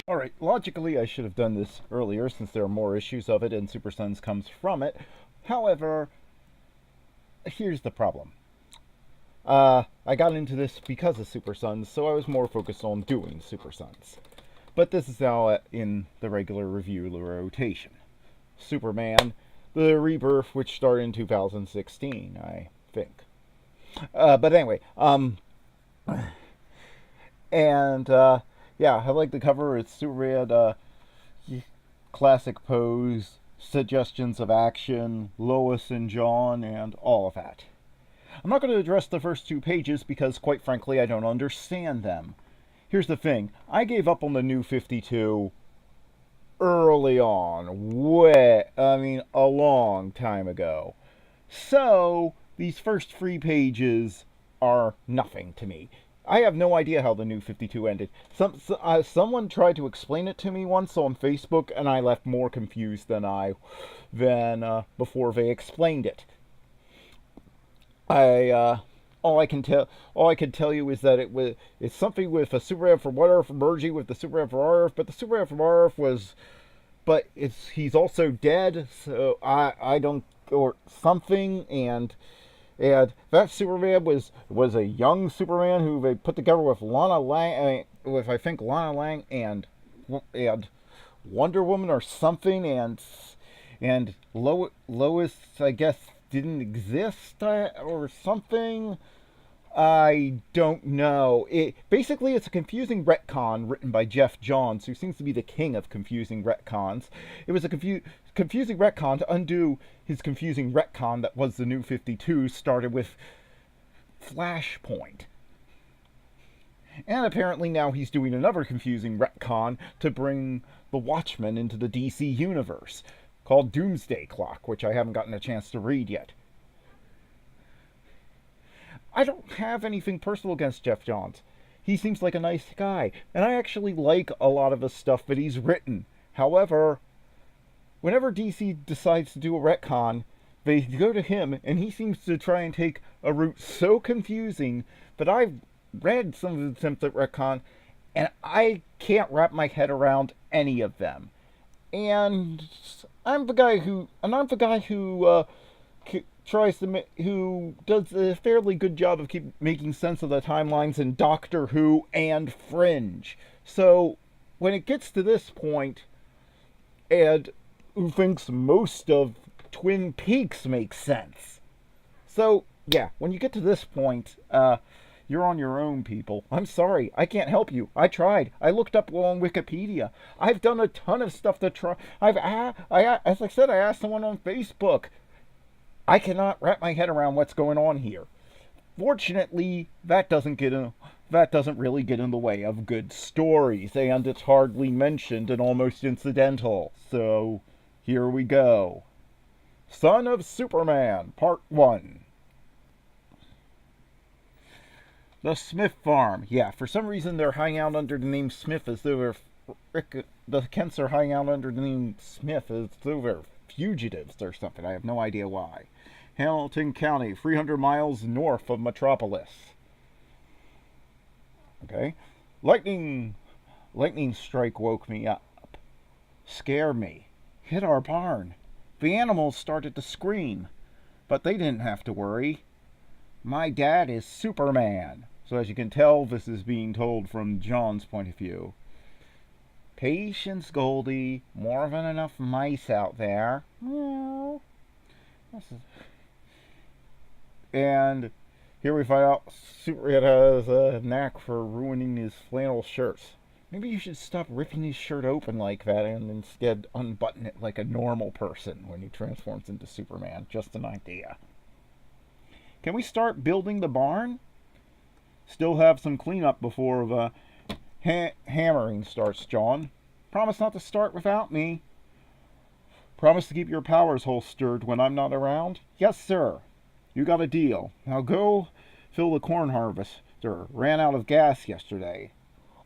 Alright, logically I should have done this earlier since there are more issues of it and Super Sons comes from it. However, here's the problem. I got into this because of Super Sons, so I was more focused on doing Super Sons. But this is now in the regular review rotation. Superman, the Rebirth, which started in 2016, I think. But anyway, and yeah, I like the cover. It's Superman, classic pose, suggestions of action, Lois and John, and all of that. I'm not going to address the first 2 pages because, quite frankly, I don't understand them. Here's the thing. I gave up on the New 52 early on. A long time ago. So, these first 3 pages are nothing to me. I have no idea how the New 52 ended. Someone tried to explain it to me once on Facebook, and I left more confused than before they explained it. All I can tell you is that it's something with a Superman from What Earth merging with the Superman from Our Earth, but the Superman from Our Earth he's also dead, so I don't, or something, and that Superman was a young Superman who they put together with Lana Lang, I think Lana Lang and Wonder Woman or something, and Lois, I guess, didn't exist or something. I don't know. Basically, it's a confusing retcon written by Jeff Johns, who seems to be the king of confusing retcons. It was a confusing retcon to undo his confusing retcon that was the New 52, started with Flashpoint. And apparently now he's doing another confusing retcon to bring the Watchmen into the DC universe, called Doomsday Clock, which I haven't gotten a chance to read yet. I don't have anything personal against Jeff Johns. He seems like a nice guy, and I actually like a lot of the stuff that he's written. However, whenever DC decides to do a retcon, they go to him, and he seems to try and take a route so confusing that I've read some of the attempts at retcon, and I can't wrap my head around any of them. And I'm the guy who who does a fairly good job of making sense of the timelines in Doctor Who and Fringe. So when it gets to this point, and who thinks most of Twin Peaks makes sense. So yeah, when you get to this point, you're on your own, people. I'm sorry, I can't help you. I tried. I looked up on Wikipedia. I've done a ton of stuff to try. As I said, I asked someone on Facebook. I cannot wrap my head around what's going on here. Fortunately, that doesn't really get in the way of good stories, and it's hardly mentioned and almost incidental. So, here we go. Son of Superman, Part 1. The Smith Farm. Yeah, for some reason they're hanging out under the name Smith as though the Kents are hanging out under the name Smith as though they're fugitives or something. I have no idea why. Hamilton County, 300 miles north of Metropolis. Okay. Lightning strike woke me up. Scared me. Hit our barn. The animals started to scream. But they didn't have to worry. My dad is Superman. So as you can tell, this is being told from John's point of view. Patience, Goldie. More than enough mice out there. Well, and here we find out Superman has a knack for ruining his flannel shirts. Maybe you should stop ripping his shirt open like that and instead unbutton it like a normal person when he transforms into Superman. Just an idea. Can we start building the barn? Still have some cleanup before the hammering starts, John. Promise not to start without me. Promise to keep your powers holstered when I'm not around? Yes, sir. You got a deal. Now go fill the corn harvester. Ran out of gas yesterday.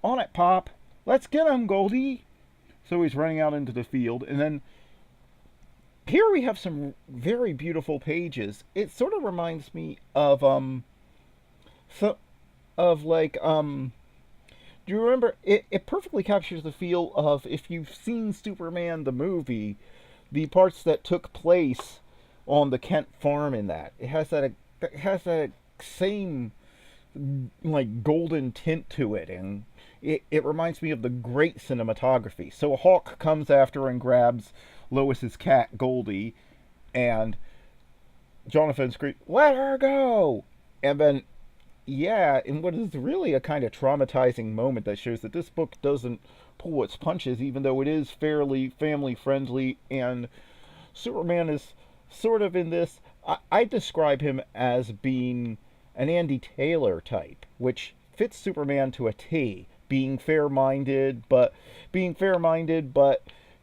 On it, Pop. Let's get him, Goldie. So he's running out into the field, and then here we have some very beautiful pages. It sort of reminds me of so of like do you remember it perfectly captures the feel of, if you've seen Superman the movie, the parts that took place on the Kent farm. In that, it has that same like golden tint to it, and it reminds me of the great cinematography. So Hawk comes after and grabs Lois's cat Goldie, and Jonathan screams, "Let her go!" And then, yeah, in what is really a kind of traumatizing moment that shows that this book doesn't pull its punches, even though it is fairly family friendly, and Superman is sort of in this. I describe him as being an Andy Taylor type, which fits Superman to a T. Being fair minded, but you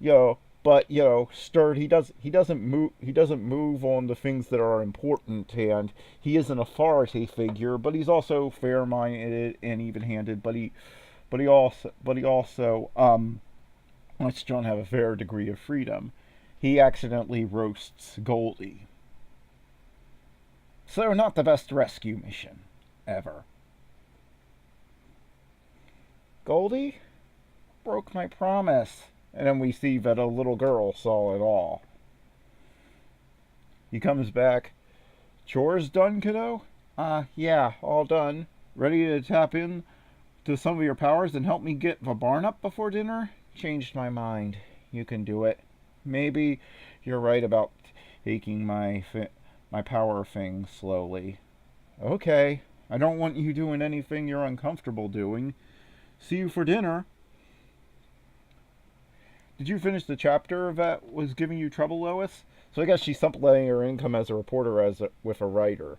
know, stirred. He doesn't move on the things that are important, and he is an authority figure, but he's also fair-minded and even-handed. But he also lets John have a fair degree of freedom. He accidentally roasts Goldie. So not the best rescue mission ever. Goldie broke my promise. And then we see that a little girl saw it all. He comes back. Chores done, kiddo? Yeah, all done. Ready to tap in to some of your powers and help me get the barn up before dinner? Changed my mind. You can do it. Maybe you're right about taking my power thing slowly. Okay. I don't want you doing anything you're uncomfortable doing. See you for dinner. Did you finish the chapter that was giving you trouble, Lois? So I guess she's supplementing her income as a reporter as a writer,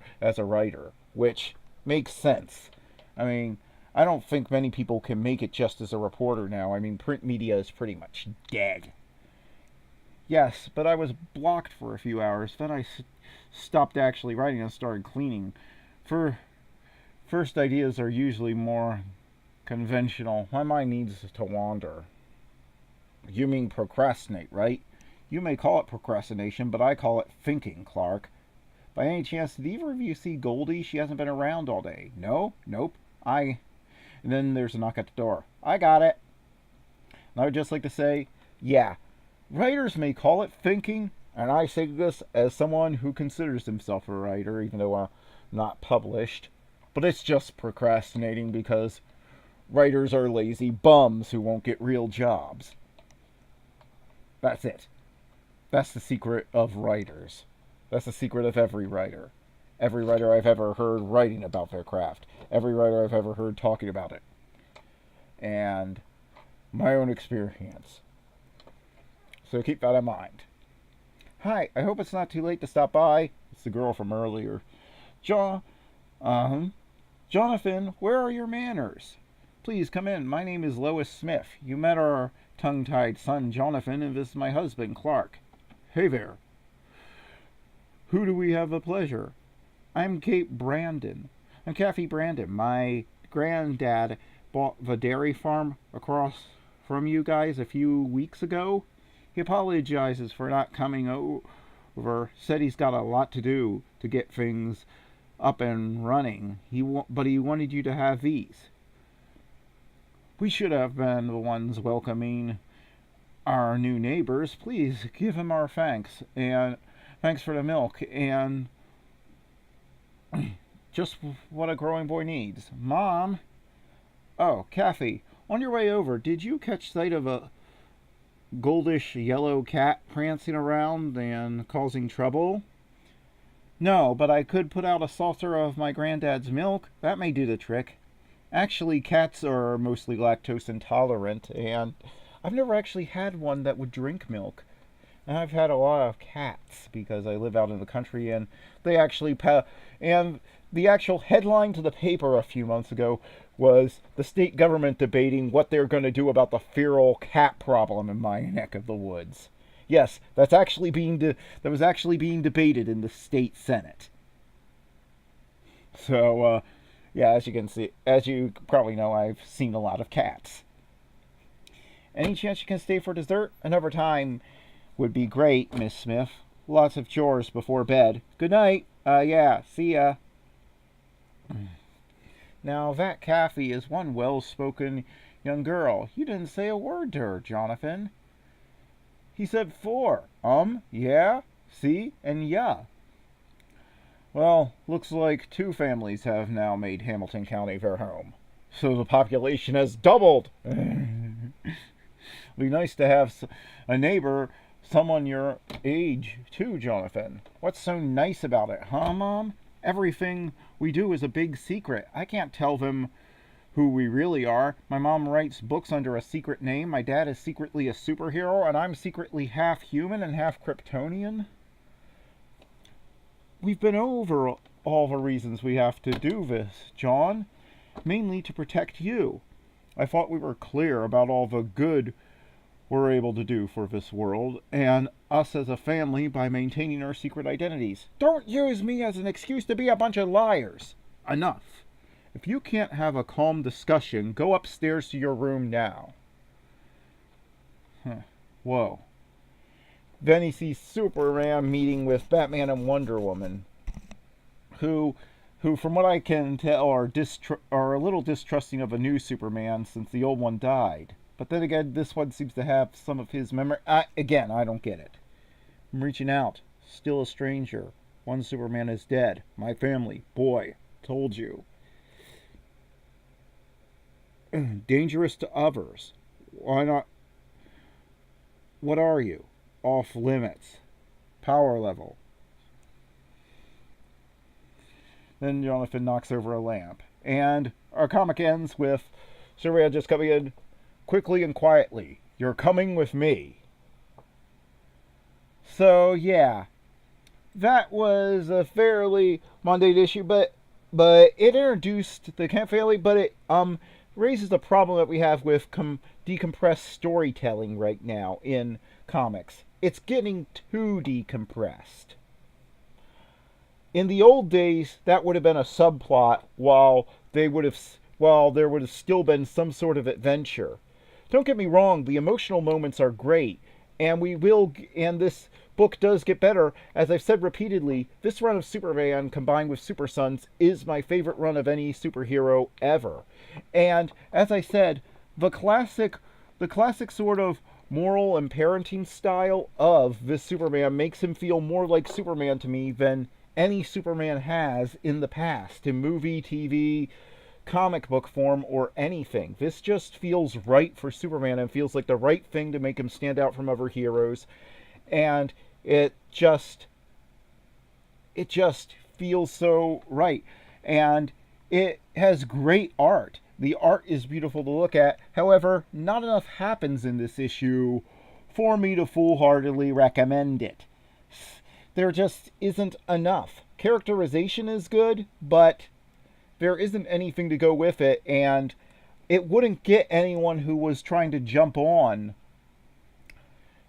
which makes sense. I mean, I don't think many people can make it just as a reporter now. I mean, print media is pretty much dead. Yes, but I was blocked for a few hours. Then I stopped actually writing and started cleaning. First ideas are usually more conventional. My mind needs to wander. You mean procrastinate, right? You may call it procrastination, but I call it thinking, Clark. By any chance, did either of you see Goldie? She hasn't been around all day. No? Nope. And then there's a knock at the door. I got it. And I would just like to say, yeah, writers may call it thinking, and I say this as someone who considers himself a writer, even though I'm not published. But it's just procrastinating because writers are lazy bums who won't get real jobs. That's it. That's the secret of writers. That's the secret of every writer. Every writer I've ever heard writing about their craft. Every writer I've ever heard talking about it. And my own experience. So keep that in mind. Hi, I hope it's not too late to stop by. It's the girl from earlier. Jonathan, where are your manners? Please come in. My name is Lois Smith. You met our tongue-tied son, Jonathan, and this is my husband, Clark. Hey there. Who do we have the pleasure? I'm Kathy Brandon. My granddad bought the dairy farm across from you guys a few weeks ago. He apologizes for not coming over. Said he's got a lot to do to get things up and running. But he wanted you to have these. We should have been the ones welcoming our new neighbors. Please give him our thanks. And thanks for the milk. And just what a growing boy needs. Mom? Oh, Kathy, on your way over, did you catch sight of a goldish yellow cat prancing around and causing trouble? No, but I could put out a saucer of my granddad's milk. That may do the trick. Actually, cats are mostly lactose intolerant, and I've never actually had one that would drink milk. And I've had a lot of cats because I live out in the country, and they actually and the actual headline to the paper a few months ago was the state government debating what they're going to do about the feral cat problem in my neck of the woods. Yes, that was actually being debated in the state senate. So, yeah, as you probably know, I've seen a lot of cats. Any chance you can stay for dessert? Another time would be great, Miss Smith. Lots of chores before bed. Good night. Yeah, see ya. Now, that Kathy is one well-spoken young girl. You didn't say a word to her, Jonathan. He said 4. Yeah, see, and yeah. Well, looks like 2 families have now made Hamilton County their home. So the population has doubled. It'd be nice to have a neighbor, someone your age, too, Jonathan. What's so nice about it, huh, Mom? Everything we do is a big secret. I can't tell them who we really are. My mom writes books under a secret name. My dad is secretly a superhero, and I'm secretly half human and half Kryptonian. We've been over all the reasons we have to do this, John. Mainly to protect you. I thought we were clear about all the good we're able to do for this world, and us as a family by maintaining our secret identities. Don't use me as an excuse to be a bunch of liars. Enough. If you can't have a calm discussion, go upstairs to your room now. Whoa. Then he sees Superman meeting with Batman and Wonder Woman, who from what I can tell, are a little distrusting of a new Superman since the old one died. But then again, this one seems to have some of his memory. I don't get it. I'm reaching out. Still a stranger. One Superman is dead. My family. Boy. Told you. Dangerous to others. Why not? What are you? Off limits. Power level. Then Jonathan knocks over a lamp. And our comic ends with Superman just coming in quickly and quietly. You're coming with me. So, yeah. That was a fairly mundane issue, but it introduced the Kent family, but it raises the problem that we have with decompressed storytelling right now in comics. It's getting too decompressed. In the old days, that would have been a subplot while there would have still been some sort of adventure. Don't get me wrong, the emotional moments are great, and this book does get better. As I've said repeatedly, this run of Superman combined with Super Sons is my favorite run of any superhero ever. And as I said, the classic sort of moral and parenting style of this Superman makes him feel more like Superman to me than any Superman has in the past, in movie, TV, comic book form, or anything. This just feels right for Superman and feels like the right thing to make him stand out from other heroes. And it just feels so right. And it has great art. The art is beautiful to look at. However, not enough happens in this issue for me to full-heartedly recommend it. There just isn't enough. Characterization is good, but there isn't anything to go with it, and it wouldn't get anyone who was trying to jump on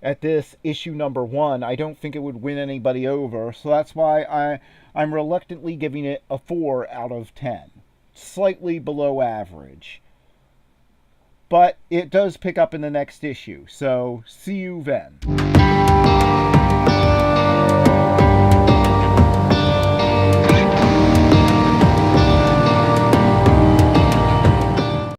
at this issue number 1. I don't think it would win anybody over, so that's why I'm reluctantly giving it a 4 out of 10. Slightly below average. But it does pick up in the next issue, so see you then.